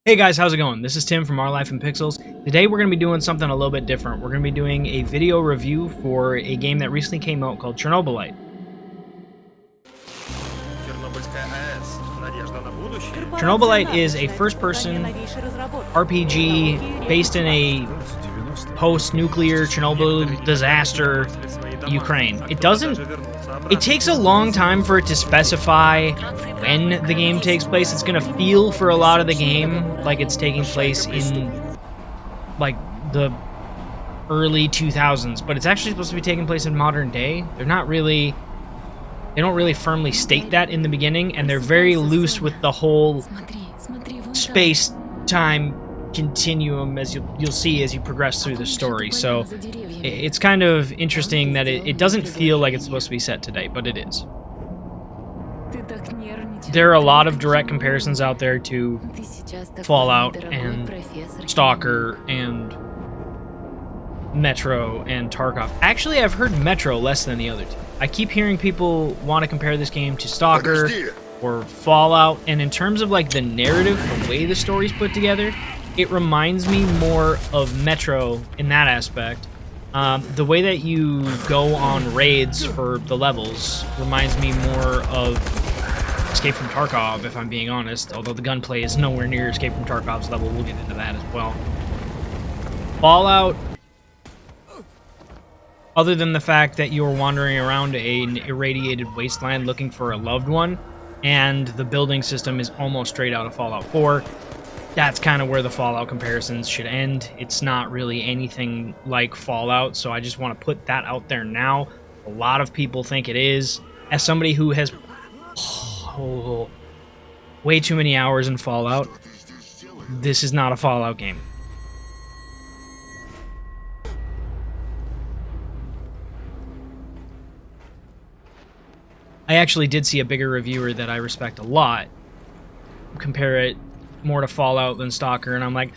Hey guys, how's it going? This is Tim from Our Life in Pixels. Today we're going to be doing something a little bit different. We're going to be doing a video review for a game that recently came out called Chernobylite. Chernobylite is a first-person RPG based in a post-nuclear Chernobyl disaster Ukraine. It takes a long time for it to specify when the game takes place. It's going to feel for a lot of the game like it's taking place in like the early 2000s, but it's actually supposed to be taking place in modern day. They don't really firmly state that in the beginning, and they're very loose with the whole space-time continuum, as you'll see as you progress through the story. So it's kind of interesting that it doesn't feel like it's supposed to be set today, but it is. There are a lot of direct comparisons out there to Fallout and Stalker and Metro and Tarkov. Actually, I've heard Metro less than the other two. I keep hearing people want to compare this game to Stalker or Fallout, and in terms of like the narrative, the way the story's put together, it reminds me more of Metro in that aspect. The way that you go on raids for the levels reminds me more of Escape from Tarkov, if I'm being honest, although the gunplay is nowhere near Escape from Tarkov's level. We'll get into that as well. Fallout, other than the fact that you're wandering around an irradiated wasteland looking for a loved one, and the building system is almost straight out of Fallout 4, that's kind of where the Fallout comparisons should end. It's not really anything like Fallout, so I just want to put that out there now. A lot of people think it is. As somebody who has way too many hours in Fallout, this is not a Fallout game. I actually did see a bigger reviewer that I respect a lot compare it more to Fallout than Stalker, and I'm like,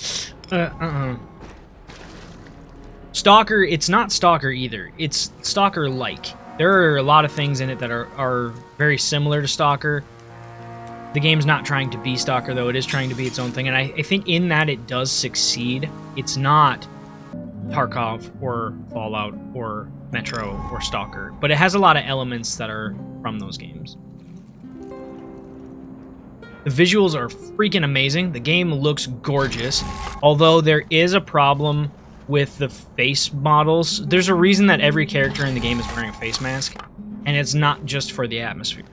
Stalker, it's not Stalker either. It's Stalker-like. There are a lot of things in it that are very similar to Stalker. The game's not trying to be Stalker, though. It is trying to be its own thing, and I think in that it does succeed. It's not Tarkov or Fallout or Metro or Stalker, but it has a lot of elements that are from those games. The visuals are freaking amazing. The game looks gorgeous, although there is a problem with the face models. There's a reason that every character in the game is wearing a face mask, and it's not just for the atmosphere.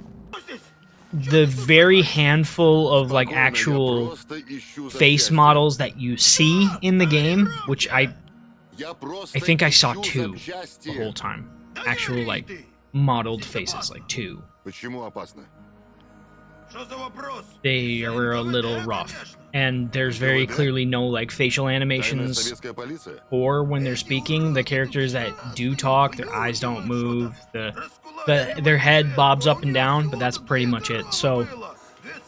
The very handful of like actual face models that you see in the game, which I think I saw two the whole time. Actual like modeled faces, like two. They were a little rough, and there's very clearly no like facial animations, or when they're speaking, the characters that do talk, their eyes don't move, their head bobs up and down, but that's pretty much it. So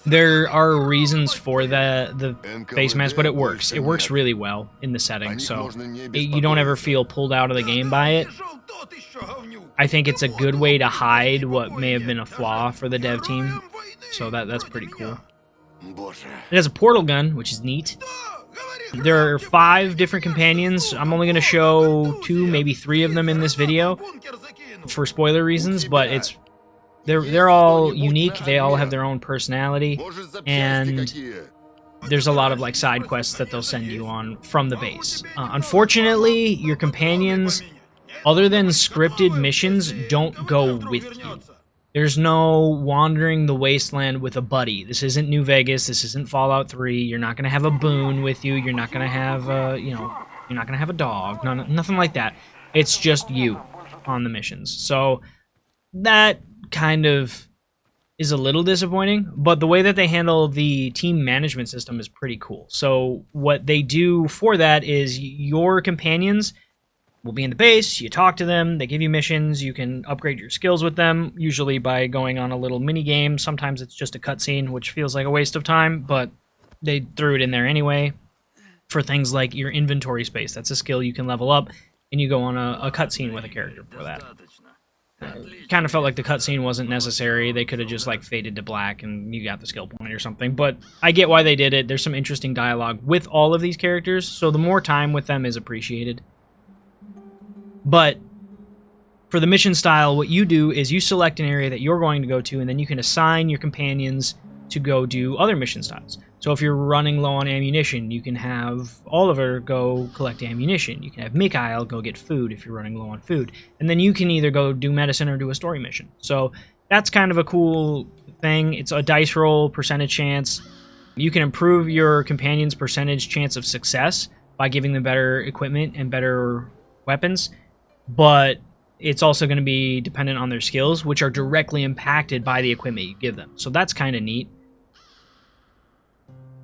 there are reasons for the face mask, but it works really well in the setting, so you don't ever feel pulled out of the game by it. I think it's a good way to hide what may have been a flaw for the dev team, so that's pretty cool. It has a portal gun, which is neat. There are 5 different companions. I'm only going to show 2, maybe 3 of them in this video for spoiler reasons, but they're all unique. They all have their own personality, and there's a lot of like side quests that they'll send you on from the base. Unfortunately, your companions, other than scripted missions, don't go with you. There's no wandering the wasteland with a buddy. This isn't New Vegas. This isn't Fallout 3. You're not gonna have a boon with you. You're not gonna have you're not gonna have a dog. Nothing like that. It's just you on the missions. So that kind of is a little disappointing, but the way that they handle the team management system is pretty cool. So what they do for that is your companions will be in the base, you talk to them, they give you missions, you can upgrade your skills with them, usually by going on a little mini game. Sometimes it's just a cutscene, which feels like a waste of time, but they threw it in there anyway for things like your inventory space. That's a skill you can level up, and you go on a cutscene with a character for that. Kind of felt like the cutscene wasn't necessary. They could have just like faded to black and you got the skill point or something. But I get why they did it. There's some interesting dialogue with all of these characters, so the more time with them is appreciated. But for the mission style, what you do is you select an area that you're going to go to, and then you can assign your companions to go do other mission styles. So if you're running low on ammunition, you can have Oliver go collect ammunition. You can have Mikhail go get food if you're running low on food. And then you can either go do medicine or do a story mission. So that's kind of a cool thing. It's a dice roll, percentage chance. You can improve your companion's percentage chance of success by giving them better equipment and better weapons. But it's also going to be dependent on their skills, which are directly impacted by the equipment you give them. So that's kind of neat.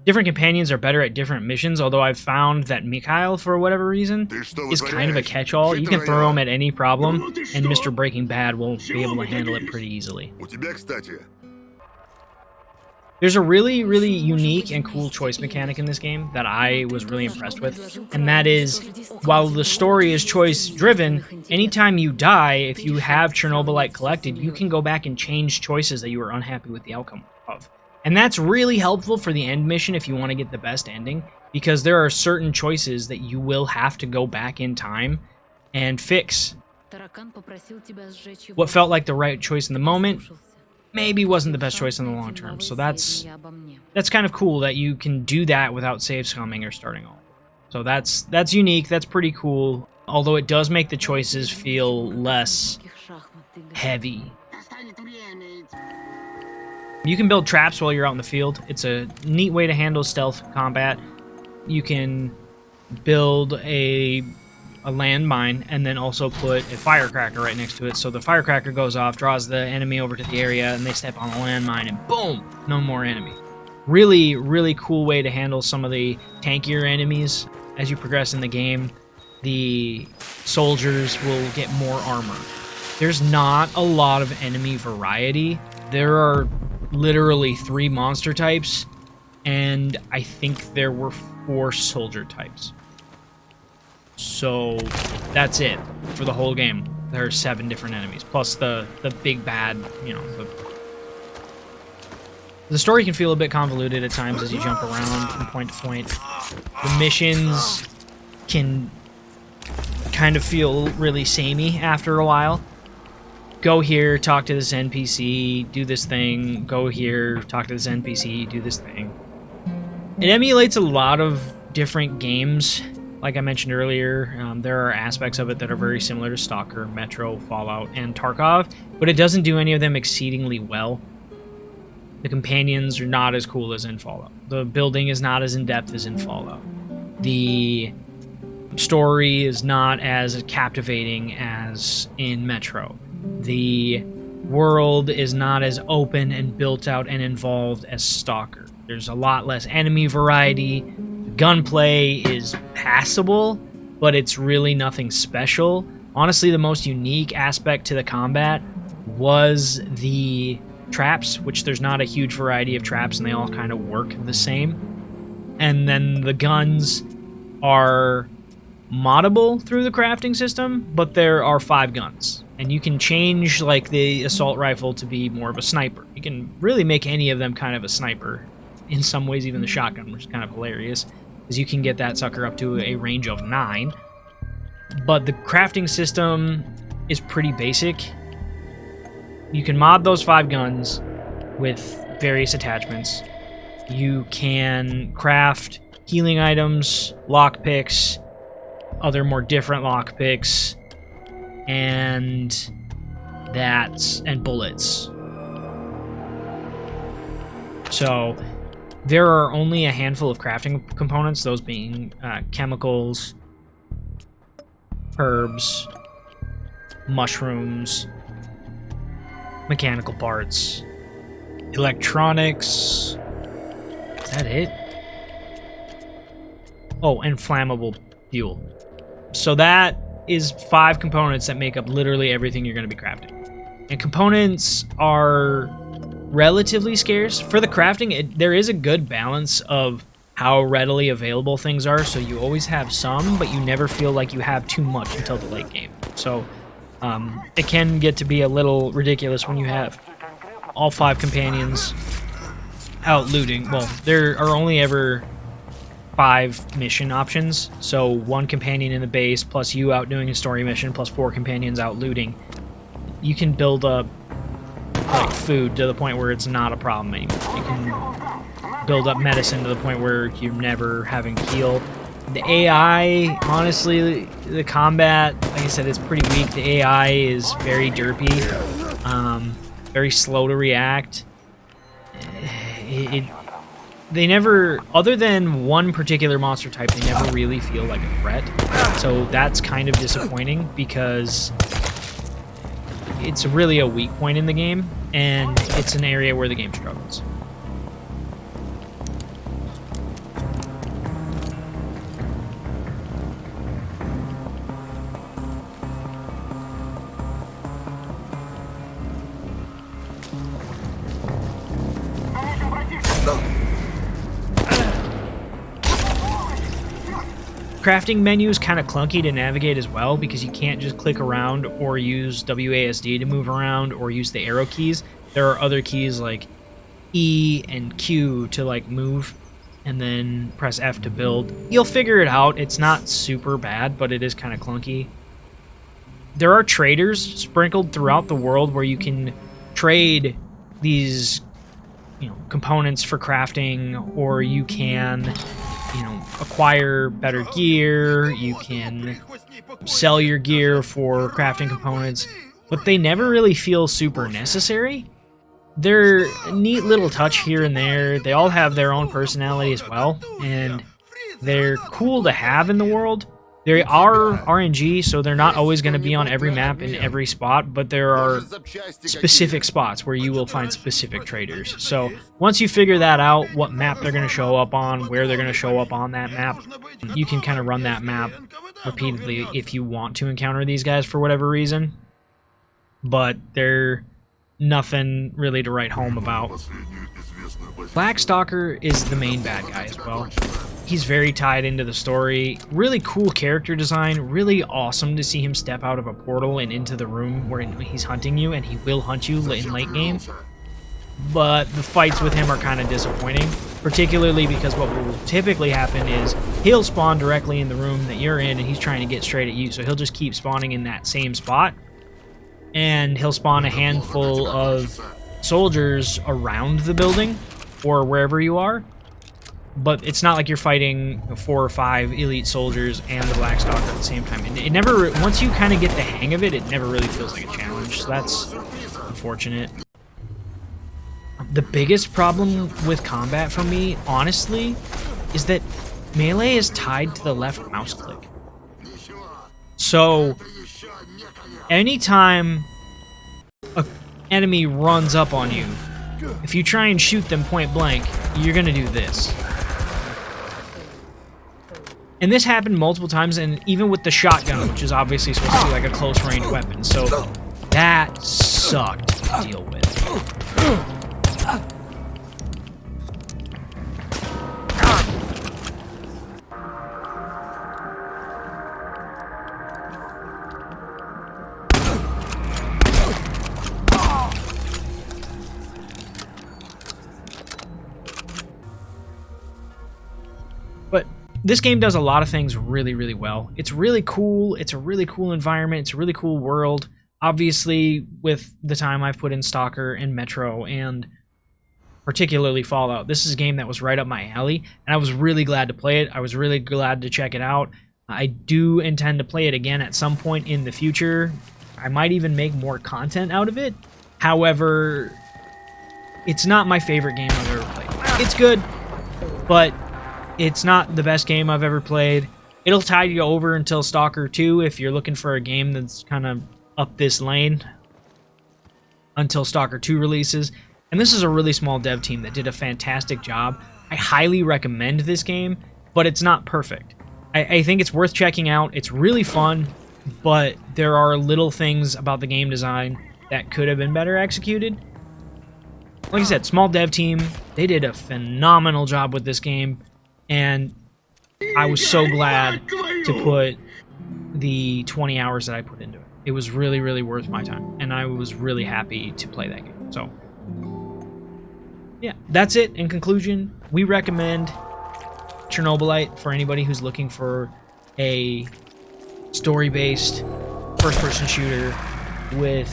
Different companions are better at different missions, although I've found that Mikhail, for whatever reason, is kind of a catch-all. You can throw him at any problem, and Mr. Breaking Bad will be able to handle it pretty easily. There's a really, really unique and cool choice mechanic in this game that I was really impressed with, and that is, while the story is choice-driven, anytime you die, if you have Chernobylite collected, you can go back and change choices that you were unhappy with the outcome of. And that's really helpful for the end mission if you want to get the best ending, because there are certain choices that you will have to go back in time and fix. What felt like the right choice in the moment maybe wasn't the best choice in the long term. So that's kind of cool that you can do that without save scumming or starting all. So that's unique, that's pretty cool, although it does make the choices feel less heavy. You can build traps while you're out in the field. It's a neat way to handle stealth combat. You can build a landmine and then also put a firecracker right next to it. So the firecracker goes off, draws the enemy over to the area, and they step on the landmine, and boom, no more enemy. Really, really cool way to handle some of the tankier enemies. As you progress in the game, the soldiers will get more armor. There's not a lot of enemy variety. There are literally 3 monster types, and I think there were 4 soldier types. So that's it for the whole game. There are 7 different enemies, plus the big bad, you know. The story can feel a bit convoluted at times as you jump around from point to point. The missions can kind of feel really samey after a while. Go here, talk to this NPC, do this thing. Go here, talk to this NPC, do this thing. It emulates a lot of different games. Like I mentioned earlier, there are aspects of it that are very similar to Stalker, Metro, Fallout, and Tarkov, but it doesn't do any of them exceedingly well. The companions are not as cool as in Fallout. The building is not as in-depth as in Fallout. The story is not as captivating as in Metro. The world is not as open and built out and involved as Stalker. There's a lot less enemy variety. Gunplay is passable, but it's really nothing special. Honestly, the most unique aspect to the combat was the traps, which there's not a huge variety of traps, and they all kind of work the same. And then the guns are moddable through the crafting system, but there are 5 guns. And you can change, like, the assault rifle to be more of a sniper. You can really make any of them kind of a sniper. In some ways, even the shotgun, which is kind of hilarious, because you can get that sucker up to a range of 9. But the crafting system is pretty basic. You can mod those 5 guns with various attachments. You can craft healing items, lockpicks, other more different lockpicks, and bullets. So there are only a handful of crafting components, those being chemicals, herbs, mushrooms, mechanical parts, electronics. Is that it? Oh, and flammable fuel. So that is 5 components that make up literally everything you're going to be crafting. And components are relatively scarce. For the crafting, there is a good balance of how readily available things are, so you always have some, but you never feel like you have too much until the late game. So It can get to be a little ridiculous when you have all 5 companions out looting. Well, there are only ever 5 mission options, so 1 companion in the base, plus you out doing a story mission, plus 4 companions out looting. You can build up like food to the point where it's not a problem anymore. You can build up medicine to the point where you're never having to heal. The AI, honestly, the combat, like I said, it's pretty weak. The AI is very derpy, very slow to react. They never, other than one particular monster type, they never really feel like a threat. So that's kind of disappointing because it's really a weak point in the game, and it's an area where the game struggles. Crafting menu is kind of clunky to navigate as well because you can't just click around or use WASD to move around or use the arrow keys. There are other keys like E and Q to like move, and then press F to build. You'll figure it out. It's not super bad, but it is kind of clunky. There are traders sprinkled throughout the world where you can trade these, components for crafting, or you can acquire better gear, you can sell your gear for crafting components, but they never really feel super necessary. They're a neat little touch here and there. They all have their own personality as well, and they're cool to have in the world. They are RNG, so they're not always going to be on every map in every spot, but there are specific spots where you will find specific traders. So once you figure that out, what map they're going to show up on, where they're going to show up on that map, you can kind of run that map repeatedly if you want to encounter these guys for whatever reason. But they're nothing really to write home about. Blackstalker is the main bad guy as well. He's very tied into the story. Really cool character design. Really awesome to see him step out of a portal and into the room where he's hunting you, and he will hunt you in late game. But the fights with him are kind of disappointing, particularly because what will typically happen is he'll spawn directly in the room that you're in, and he's trying to get straight at you, so he'll just keep spawning in that same spot, and he'll spawn a handful of soldiers around the building or wherever you are. But it's not like you're fighting 4 or 5 elite soldiers and the Blackstalker at the same time. It never, once you kind of get the hang of it, it never really feels like a challenge. So that's unfortunate. The biggest problem with combat for me, honestly, is that melee is tied to the left mouse click. So anytime an enemy runs up on you, if you try and shoot them point blank, you're gonna do this. And this happened multiple times, and even with the shotgun, which is obviously supposed to be like a close-range weapon. So that sucked to deal with. But this game does a lot of things really, really well. It's really cool. It's a really cool environment. It's a really cool world. Obviously, with the time I've put in Stalker and Metro and particularly Fallout, this is a game that was right up my alley, and I was really glad to play it. I was really glad to check it out. I do intend to play it again at some point in the future. I might even make more content out of it. However, it's not my favorite game I've ever played. It's good, but it's not the best game I've ever played. It'll tide you over until Stalker 2 if you're looking for a game that's kind of up this lane until Stalker 2 releases. And this is a really small dev team that did a fantastic job. I highly recommend this game, but it's not perfect. I think it's worth checking out. It's really fun, but there are little things about the game design that could have been better executed. Like I said, small dev team. They did a phenomenal job with this game. And I was so glad to put the 20 hours that I put into it. It was really, really worth my time, and I was really happy to play that game. So, yeah, that's it. In conclusion, we recommend Chernobylite for anybody who's looking for a story-based first-person shooter with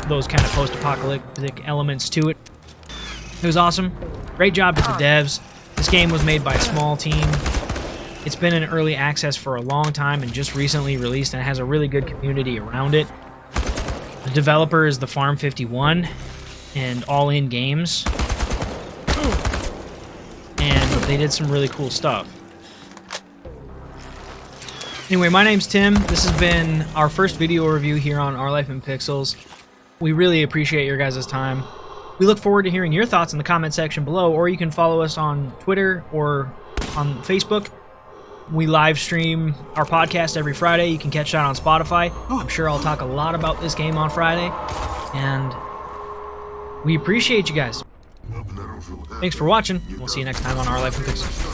those kind of post-apocalyptic elements to it. It was awesome. Great job to the devs. This game was made by a small team. It's been in early access for a long time and just recently released, and it has a really good community around it. The developer is the Farm 51 and All In Games. And they did some really cool stuff. Anyway, my name's Tim. This has been our first video review here on Our Life in Pixels. We really appreciate your guys' time. We look forward to hearing your thoughts in the comment section below, or you can follow us on Twitter or on Facebook. We live stream our podcast every Friday. You can catch that on Spotify. I'm sure I'll talk a lot about this game on Friday. And we appreciate you guys. Thanks for watching. We'll see you next time on Our Life in Pixels.